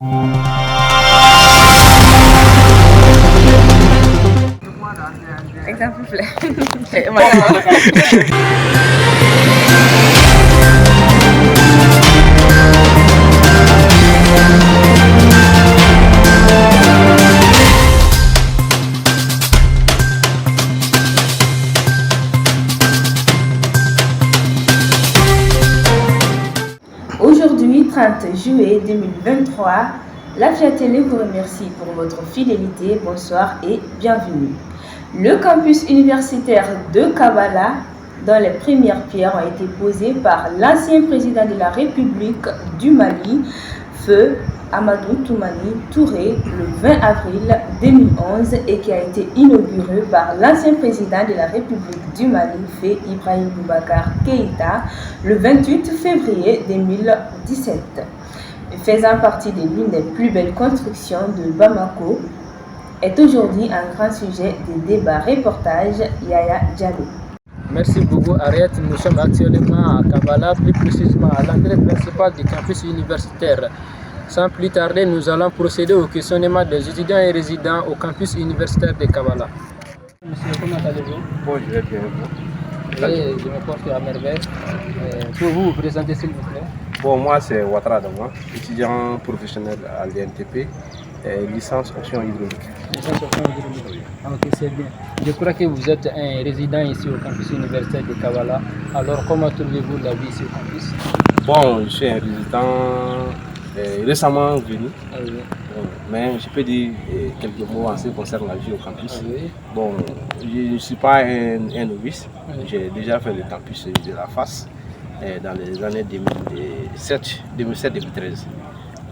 Exemple play. Aujourd'hui, 30 juillet 2023, la Télé vous remercie pour votre fidélité. Bonsoir et bienvenue. Le campus universitaire de Kabala, dont les premières pierres ont été posées par l'ancien président de la République du Mali, Feu Amadou Toumani Touré, le 20 avril 2011 et qui a été inauguré par l'ancien président de la République du Mali, Feu Ibrahim Boubacar Keïta, le 28 février 2017. Faisant partie de l'une des plus belles constructions de Bamako, est aujourd'hui un grand sujet de débat. Reportage Yaya Diallo. Merci beaucoup Ariette. Nous sommes actuellement à Kabala, plus précisément à l'entrée principale du campus universitaire. Sans plus tarder, nous allons procéder au questionnement des étudiants et résidents au campus universitaire de Kabala. Monsieur, comment allez-vous? Bon, je vais bien. Je me porte à merveille. Pouvez-vous vous présenter s'il vous plaît? Bon, moi c'est Ouattara Dama, étudiant professionnel à l'INTP, licence option hydraulique. Licence option hydraulique. Ok, c'est bien. Je crois que vous êtes un résident ici au campus universitaire de Kabala. Alors, comment trouvez-vous la vie ici au campus? Bon, je suis un résident récemment venu, Oui. mais je peux dire quelques mots en ce qui concerne la vie au campus. Oui. Bon, je ne suis pas un novice, Oui. j'ai déjà fait le campus de la FAS dans les années 2007-2013.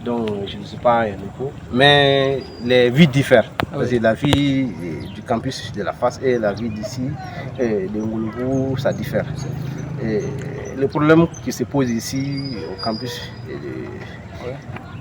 Donc je ne suis pas un nouveau, mais les vies diffèrent. Parce que la vie du campus de la FAS et la vie d'ici, de Ngoulougou, ça diffère. Et le problème qui se pose ici au campus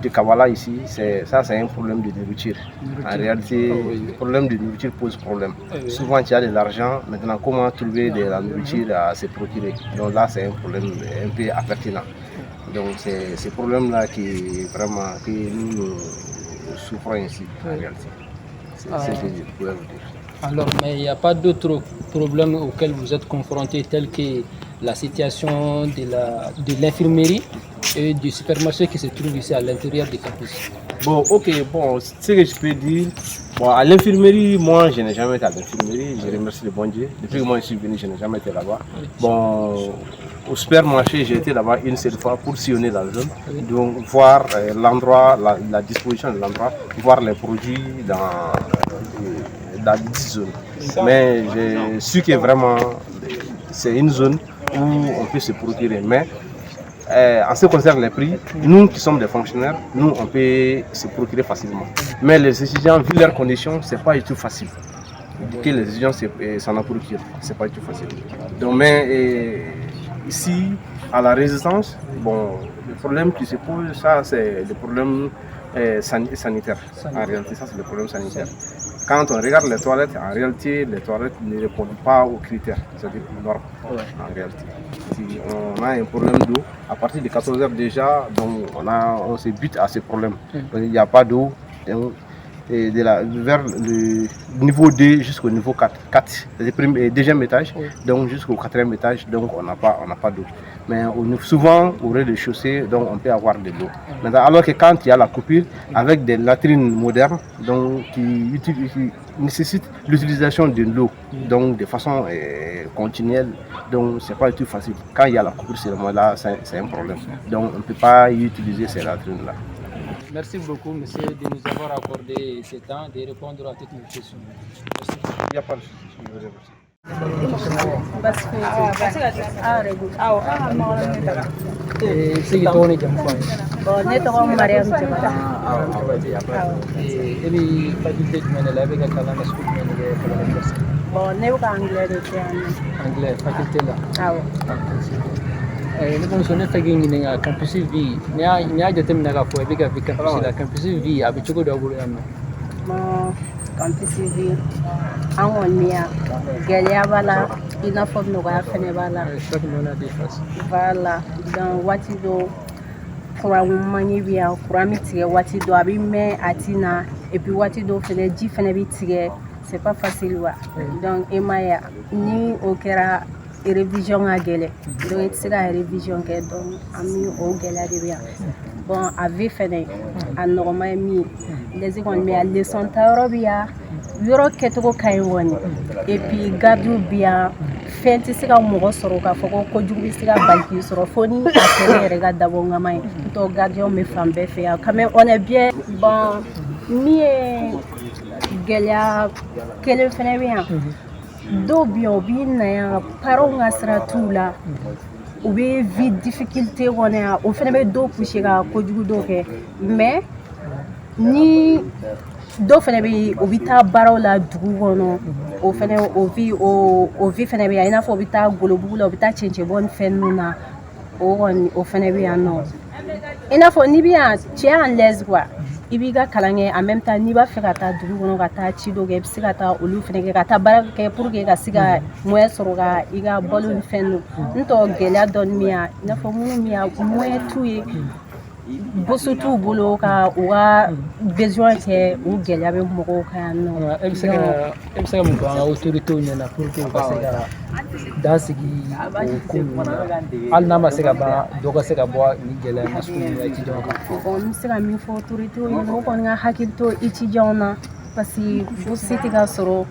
de Kabala ici, c'est un problème de nourriture. En réalité, le problème de nourriture pose problème. Souvent tu as de l'argent, maintenant comment trouver de la nourriture à se procurer? Donc là c'est un problème un peu impertinent. Donc c'est ce problème-là que nous souffrons ici en réalité. C'est ce que je pourrais vous dire. Alors, mais il n'y a pas d'autres problèmes auxquels vous êtes confrontés, tels que la situation de l'infirmerie et du supermarché qui se trouve ici à l'intérieur du campus? Bon, ok, bon, ce que je peux dire, bon, à l'infirmerie, moi je n'ai jamais été à l'infirmerie, je remercie le bon Dieu. Depuis que moi je suis venu, je n'ai jamais été là-bas. Bon, au supermarché, j'ai été là-bas une seule fois pour sillonner la zone, donc voir l'endroit, la disposition de l'endroit, voir les produits dans la zone. Mais je suis que vraiment, c'est une zone où on peut se procurer. Mais en ce qui concerne les prix, nous qui sommes des fonctionnaires, nous on peut se procurer facilement. Mais les étudiants, vu leurs conditions, c'est pas du tout facile. Que les étudiants s'en en procurent, c'est pas du tout facile. Donc, mais ici, à la résistance, bon, le problème qui se pose, ça c'est le problème sanitaire. En réalité, ça c'est le problème sanitaire. Quand on regarde les toilettes, en réalité, les toilettes ne répondent pas aux critères, c'est-à-dire aux normes, en réalité. Si on a un problème d'eau, à partir de 14 heures déjà, donc on se bute à ce problème. Il n'y a pas d'eau, vers le niveau 2 jusqu'au niveau 4, le deuxième étage, donc jusqu'au quatrième étage, donc on n'a pas d'eau. Mais souvent au rez-de-chaussée, donc on peut avoir de l'eau. Alors que quand il y a la coupure, avec des latrines modernes, donc qui nécessitent l'utilisation de l'eau, donc de façon continuelle, donc c'est pas du tout facile. Quand il y a la coupure, là, c'est un problème. Donc on ne peut pas y utiliser ces latrines-là. Merci beaucoup, monsieur, de nous avoir accordé ce temps de répondre à toutes nos questions. Merci. Il n'y a pas de souci. Je vous remercie. Ne tɔgɔ Mariam Jabara. E bɛ faculté jumɛn de la? E bɛ ka kalan na sugu jumɛn de kɛ Kabala Université? Bon, ne bɛ ka anglais de kɛ yan nɔ. Anglais, faculté la? Awɔ. Ne bamuso, ne fɛ k'i ɲininka campus vie, n'i y'a jateminɛ k'a fɔ i bɛ ka vi campus la, campus vie a bɛ cogo dɔ bolo yan nɔ? Bon, campus vie an kɔni yan gɛlɛya b'a la i n'a fɔ nɔgɔya fɛnɛ b'a la. Chaque moment a des faces. Voilà, donc waati dɔw courant mani bien courant mi tigɛ waati dɔ a bɛ mɛn a ti na et puis waati dɔ fɛnɛ ji fɛnɛ bɛ tigɛ c'est pas facile wa donc e ma ye ni o kɛra révision ka gɛlɛn donc i tɛ se ka révision kɛ donc an bɛ o gɛlɛya de bɛ yan bon a vie fɛnɛ a nɔgɔma ye min ye lɛsi kɔni bɛ yan leçon ta yɔrɔ bɛ yan yɔrɔ kɛcogo ka ɲi kɔni et puis gardiw bɛ yan fɛn tɛ se ka mɔgɔ sɔrɔ k'a fɔ ko kojugu bɛ se ka bali k'i sɔrɔ fo ni a kɛlɛ yɛrɛ ka dabɔ ŋama ye n'o gardien bɛ fan bɛɛ fɛ yan quand même on est bien bon min ye gɛlɛya kelen fɛnɛ bɛ yan dɔw bɛ yan u b'i na yan parents ka sira t'u la u bɛ vie difficulté kɔnɔ yan o fɛnɛ bɛ dɔw pousser ka kojugu dɔw kɛ mais ni dɔw fɛnɛ bɛ yen u bɛ taa baaraw la dugu kɔnɔ o fɛnɛ o vie fɛnɛ bɛ yan i n'a fɔ u bɛ taa golobugu la u bɛ taa cɛncɛnbɔ ni fɛn ninnu na o kɔni o fɛnɛ bɛ yan nɔ i n'a fɔ n'i bɛ yan cɛ en l'aise quoi i b'i ka kalan kɛ en même temps n'i b'a fɛ ka taa dugu kɔnɔ ka taa ci dɔ kɛ i bɛ se ka taa olu fɛnɛ kɛ ka taa baara kɛ pour que ka se ka moyen sɔrɔ ka i ka balo ni fɛn ninnu n tɔ gɛlɛya dɔɔni bɛ yan i n'a fɔ minnu bɛ yan moyen t'u ye boso t'u bolo ka u ka besoin kɛ u gɛlɛya bɛ mɔgɔw kan yan nɔ. E bɛ se ka mun fɔ an ka autorités ɲɛna pour que u ka se ka dan sigi o ko ninnu na hali n'a ma se ka ban dɔ ka se ka bɔ ni gɛlɛya na sugu ninnu na étudiants kan. Bon n bɛ se ka min fɔ autorités ɲɛna o kɔni ka hakili to étudiants na parce que bourse tɛ ka sɔrɔ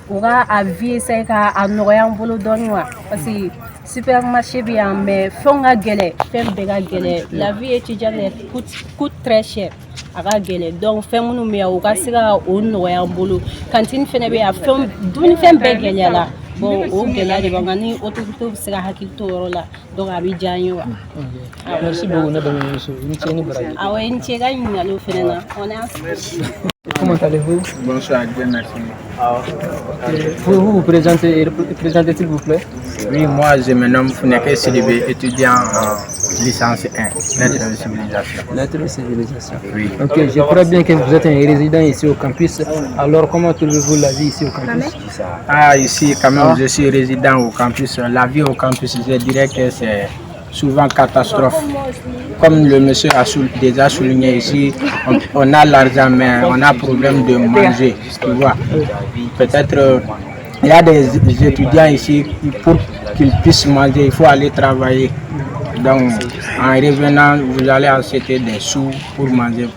u ka a vie essayer ka a nɔgɔya an bolo dɔɔni wa parce que supermarché bɛ yan mais fɛnw ka gɛlɛn fɛn bɛɛ ka gɛlɛn la vie étudiante coûte très cher a ka gɛlɛn donc fɛn minnu bɛ yan u ka se ka o nɔgɔya an bolo cantine fɛnɛ bɛ yan fɛn dumunifɛn bɛɛ gɛlɛyara bon o gɛlɛya de b'an kan ni autorités bɛ se ka hakili to o yɔrɔ la donc a bɛ diya an ye wa. Merci beaucoup ne bɛ min so ni cɛ ni baraji. Awɔ i ni ce ka ɲininkaliw fɛnɛ na on est ensemble. Comment allez-vous? Bonsoir, Dieu merci. Pouvez-vous vous présenter s'il vous plaît? Oui, moi je me nomme Founeke Sidibé, étudiant en licence 1, lettres de civilisation. Lettres de civilisation. Oui. Ok, je crois bien que vous êtes un résident ici au campus. Alors comment trouvez-vous la vie ici au campus? Ah, ici quand même je suis résident au campus. La vie au campus, je dirais que c'est souvent catastrophe. Comme le monsieur a déjà souligné ici, on a l'argent mais on a problème de manger, tu vois. Peut-être il y a des étudiants ici, pour qu'ils puissent manger, il faut aller travailler. Donc en revenant, vous allez acheter des sous pour manger.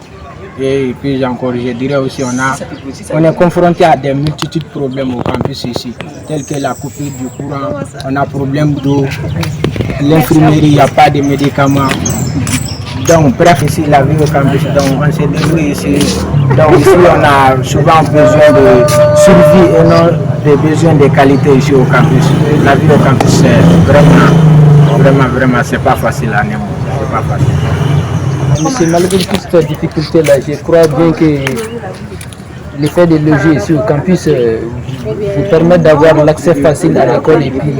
Et puis encore, je dirais aussi, on est confronté à des multitudes de problèmes au campus ici, tels que la coupure du courant, on a problème d'eau, l'infirmerie, il n'y a pas de médicaments. Donc bref, ici la vie au campus, donc on s'est débrouillé ici. Donc ici on a souvent besoin de survie et non de besoins de qualité ici au campus. La vie au campus c'est vraiment c'est pas facile à Nemo, c'est pas facile. Monsieur, malgré toutes ces difficultés-là, je crois bien que le fait de loger ici au campus vous permet d'avoir l'accès facile à l'école et puis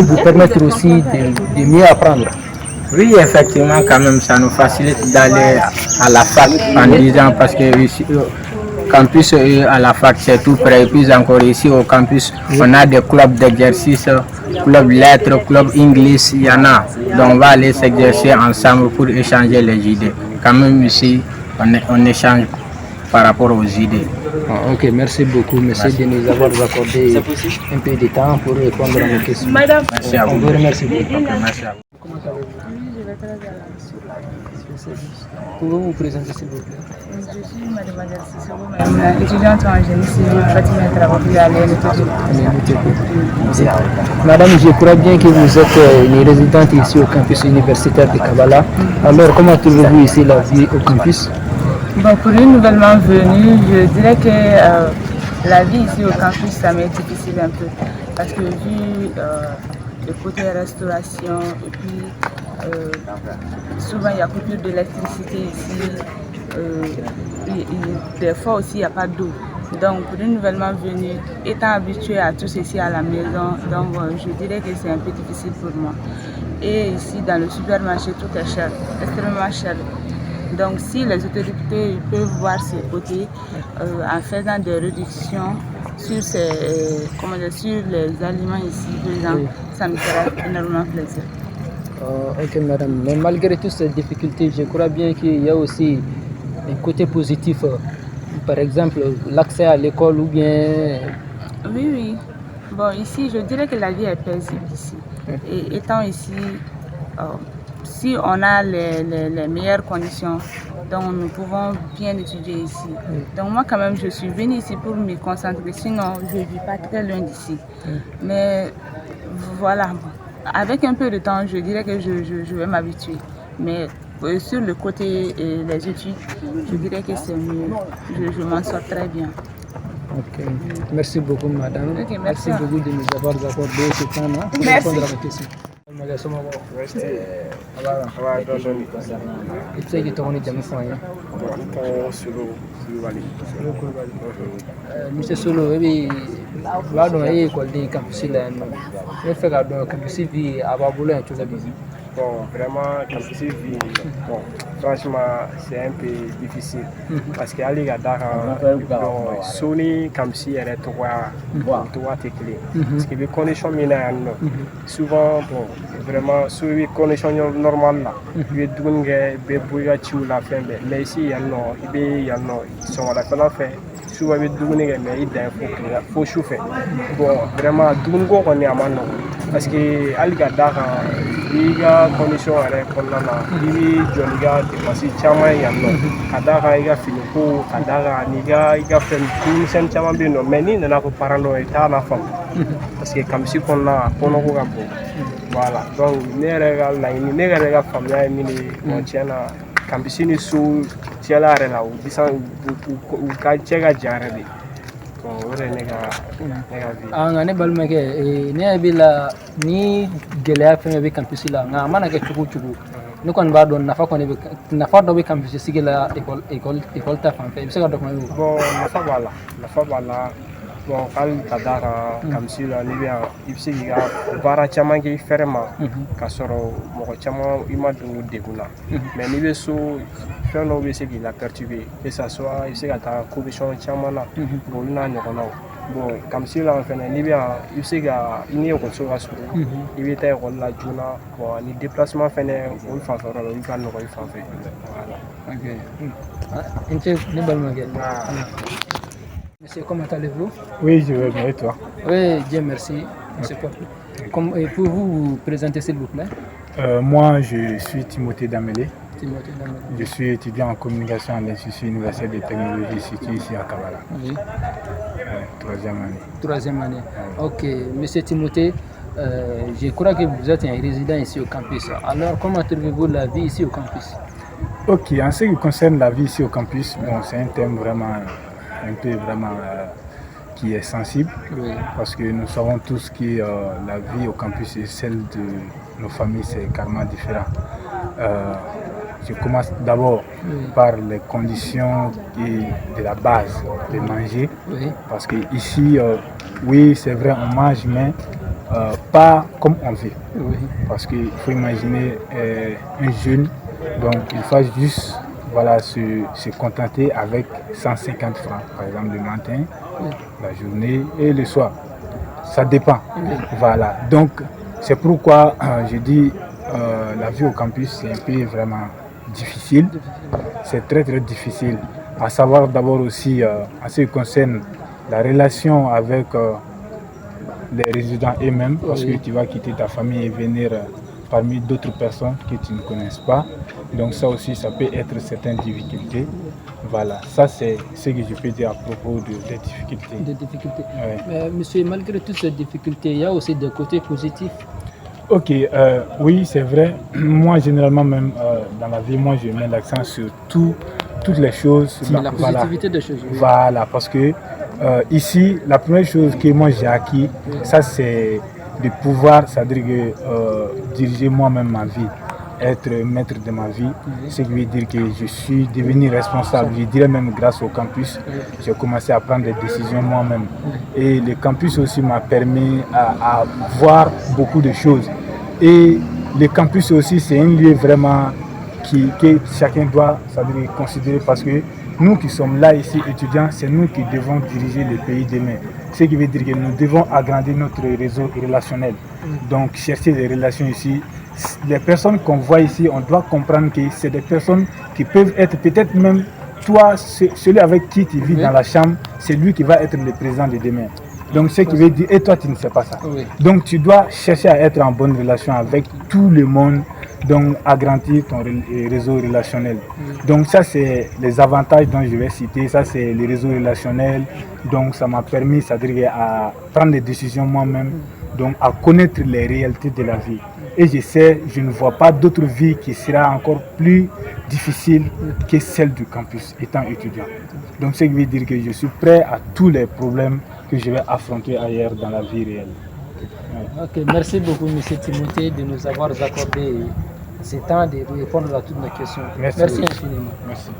vous permettre aussi de mieux apprendre. Oui, effectivement, quand même, ça nous facilite d'aller à la fac en disant parce que ici, campus à la fac c'est tout près. Et puis encore ici au campus, on a des clubs d'exercice, club lettres, club anglais, il y en a. Donc on va aller s'exercer ensemble pour échanger les idées. Quand même ici, on échange par rapport aux idées. Ok, merci beaucoup, monsieur, de nous avoir accordé un peu de temps pour répondre à nos questions. Merci à vous. On vous remercie beaucoup. Okay, merci à vous. Pouvez-vous vous présenter s'il vous plaît? Je suis mademoiselle Cicero, étudiante en génie civil, Fatima Travail à Madame, je crois bien que vous êtes une résidente ici au campus universitaire de Kabbalah. Alors, comment trouvez-vous ici la vie au campus? Bon, pour une nouvellement venue, je dirais que la vie ici au campus, ça m'est difficile un peu. Parce que vu le côté restauration, et puis souvent il y a coupure d'électricité ici, des fois aussi il n'y a pas d'eau. Donc pour une nouvellement venue, étant habitué à tout ceci à la maison, donc je dirais que c'est un peu difficile pour moi. Et ici dans le supermarché, tout est cher, extrêmement cher. Donc si les autorités peuvent voir ces côtés en faisant des réductions sur, sur les aliments ici, par exemple, ça me fera énormément plaisir. Ok, madame. Mais malgré toutes ces difficultés, je crois bien qu'il y a aussi un côté positif. Par exemple, l'accès à l'école ou bien... Oui, oui. Bon, ici, je dirais que la vie est paisible ici. Et étant ici, si on a les meilleures conditions, donc nous pouvons bien étudier ici. Donc moi, quand même, je suis venue ici pour me concentrer. Sinon, je ne vis pas très loin d'ici. Mais voilà, avec un peu de temps, je dirais que je vais m'habituer. Mais sur le côté des études, je dirais que c'est mieux. Je m'en sors très bien. Ok, merci beaucoup madame. Ok, merci beaucoup de nous avoir accordé ce temps pour Merci. répondre à la question. Monsieur Solo, là dans l'école de campus là, on fait que campus vie à Baboula et tout ça. Bon, vraiment, campus vie, bon, franchement, c'est un peu difficile. Parce qu'il y a les gars dans Sony, campus, il y a trois clés. Parce que les conditions mineures, souvent, bon, vraiment, sur les conditions normales, là, il y a des bouillards qui la fin, mais ici, il y a ils sont à la fin, souvent, il y a des mais il faut chauffer. Bon, vraiment, on est à Manon. Parce que Algada, il y a des conditions à l'école, il y a des dépenses, il y a Kadara, il y a Philippe, Kadara, il y a fait une scène qui a mais il n'y a pas de parano et à la femme. Parce que comme si on a voilà, donc, les familles, on tient à campusini sous Tiala, ou Kachaga Jaradi. Nga ne balimakɛ ne bɛ la ni gɛlɛya fɛn bɛ campus la nka a mana kɛ cogo o cogo ne kɔni b'a dɔn nafa dɔ bɛ campus sigi la école ta fanfɛ i bɛ se ka dɔ fɔ n ye. Bon, nafa b'a la bon hali ka d'a kan campus la n'i bɛ yan i bɛ se k'i ka baara caman kɛ i fɛrɛ ma k'a sɔrɔ mɔgɔ caman i ma don degun na mais n'i bɛ so fɛn dɔw bɛ se k'i la perturber que ça soit i bɛ se ka taa commission caman na olu n'a ɲɔgɔnnaw bon campus la fɛnɛ n'i bɛ yan i bɛ se ka i ni ekɔliso ka surun i bɛ taa ekɔli la joona bon ni déplacement fɛnɛ olu fanfɛ yɔrɔ la olu ka nɔgɔ i fanfɛ voilà. Ok. N cɛ ne balimakɛ. Monsieur, comment allez-vous? Oui, je vais bien et toi? Oui, Dieu merci. Monsieur, pouvez-vous vous présenter s'il vous plaît? Moi, je suis Timothée Damélé. Timothée Damélé. Je suis étudiant en communication à l'Institut universel de technologie situé ici à Kabbalah. Oui. Troisième année. Troisième année. Ok, Monsieur Timothée, je crois que vous êtes un résident ici au campus. Alors, comment trouvez-vous la vie ici au campus? Ok, en ce qui concerne la vie ici au campus, bon, c'est un thème vraiment un peu qui est sensible, oui. Parce que nous savons tous que la vie au campus et celle de nos familles, c'est carrément différent. Je commence d'abord par les conditions de la base de manger, parce que ici, oui, c'est vrai, on mange, mais pas comme on veut. Parce qu'il faut imaginer un jeune, donc il faut juste se contenter avec 150 francs, par exemple le matin, la journée et le soir. Ça dépend. Voilà. Donc, c'est pourquoi je dis la vie au campus, c'est un peu vraiment difficile. C'est très très difficile. À savoir d'abord aussi, en ce qui concerne la relation avec les résidents eux-mêmes, parce que tu vas quitter ta famille et venir parmi d'autres personnes que tu ne connais pas. Donc ça aussi, ça peut être certaines difficultés. Voilà, ça c'est ce que je peux dire à propos des difficultés. Des difficultés. Ouais. Mais monsieur, malgré toutes ces difficultés, il y a aussi des côtés positifs. Ok, oui, c'est vrai. Moi, généralement, même dans la vie, moi, je mets l'accent sur toutes les choses. La positivité des choses. Oui. Voilà, parce que ici, la première chose que moi j'ai acquis, ça c'est de pouvoir, c'est-à-dire diriger moi-même ma vie, être maître de ma vie, ce qui veut dire que je suis devenu responsable. Je dirais même grâce au campus, j'ai commencé à prendre des décisions moi-même. Et le campus aussi m'a permis à voir beaucoup de choses. Et le campus aussi, c'est un lieu vraiment que chacun doit, c'est-à-dire considérer, parce que nous qui sommes là ici étudiants, c'est nous qui devons diriger le pays demain. Ce qui veut dire que nous devons agrandir notre réseau relationnel. Donc chercher des relations ici les personnes qu'on voit ici, on doit comprendre que c'est des personnes qui peuvent être peut-être même toi, celui avec qui tu vis dans la chambre, c'est lui qui va être le président de demain. Donc ce qui veut dire, et toi tu ne sais pas ça. Donc tu dois chercher à être en bonne relation avec tout le monde, donc agrandir ton réseau relationnel. Donc ça c'est les avantages dont je vais citer, ça c'est les réseaux relationnels. Donc ça m'a permis, c'est-à-dire à prendre des décisions moi-même, donc à connaître les réalités de la vie. Et je ne vois pas d'autre vie qui sera encore plus difficile que celle du campus, étant étudiant. Donc, ce qui veut dire que je suis prêt à tous les problèmes que je vais affronter ailleurs dans la vie réelle. Ok, merci beaucoup, M. Timothée, de nous avoir accordé ce temps de répondre à toutes nos questions. Merci infiniment. Merci.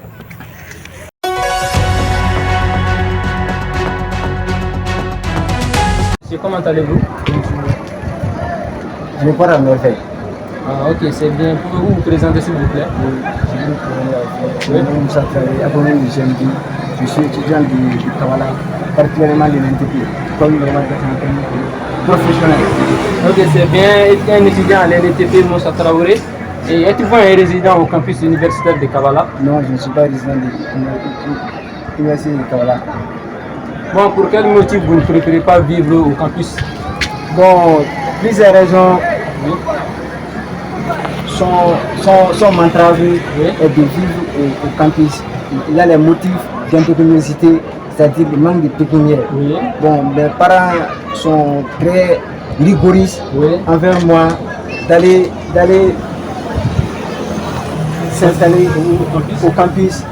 Monsieur, comment allez-vous? Je ne vais pas la merveille. Ah, ok, c'est bien. Pouvez-vous vous présenter s'il vous plaît? Je suis étudiant du Kavala, particulièrement de l'NTP, comme vraiment professionnel. Ok, c'est bien. Être un étudiant à l'NTP Moussa Traoré. Et êtes-vous un résident au campus universitaire de Kavala? Non, je ne suis pas résident de l'université de Kavala. Bon, pour quel motif vous ne préférez pas vivre au campus? Bon, plusieurs raisons sont m'entraver et de vivre au campus. Il y a les motifs d'intégration, c'est-à-dire le manque de pépinière. Bon, mes parents sont très rigoristes envers moi d'aller s'installer au campus.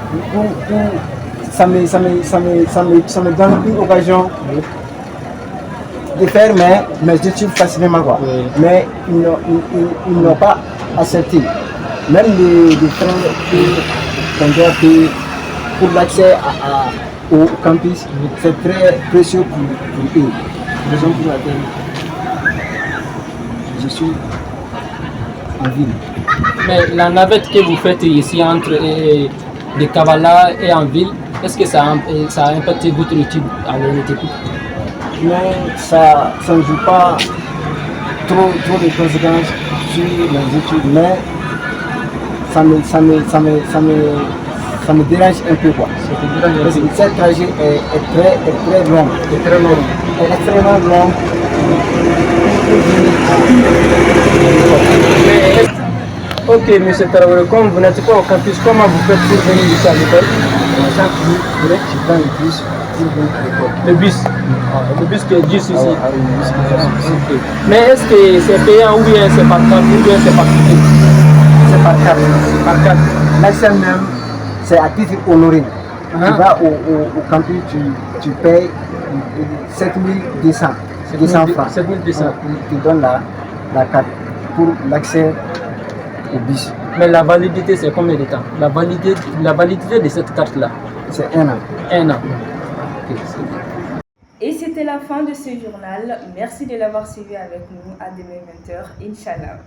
Ça me donne une occasion de faire mes études facilement. Mais ils n'ont pas accepté. Même les frais qu'on doit payer pour l'accès au campus, c'est très précieux pour eux. Raison pour laquelle je suis en ville. Mais la navette que vous faites ici entre de Kavala et en ville, est-ce que ça a impacté votre étude à l'UNTP? Mais ça ne joue pas trop de conséquences sur les études, mais ça me dérange un peu quoi. Parce que ce trajet est très long. Extrêmement long. Ok, M. Traoré, comme vous n'êtes pas au campus, comment vous faites pour venir ici à l'école? Chaque jour, je prends le bus pour venir à l'école. Le bus? Le bus qui est juste ici. Oui. Mais est-ce que c'est payant ou bien c'est par carte ou bien c'est par ticket? C'est par carte. C'est par carte. L'accès même, c'est à titre honoré. Tu vas au campus, tu payes 7200 francs. 7200. Tu donnes la carte pour l'accès au bus. Mais la validité, c'est combien de temps? La validité de cette carte-là? C'est 1 an. 1 an. Okay, et c'était la fin de ce journal. Merci de l'avoir suivi avec nous. À demain 20h, Inch'Allah.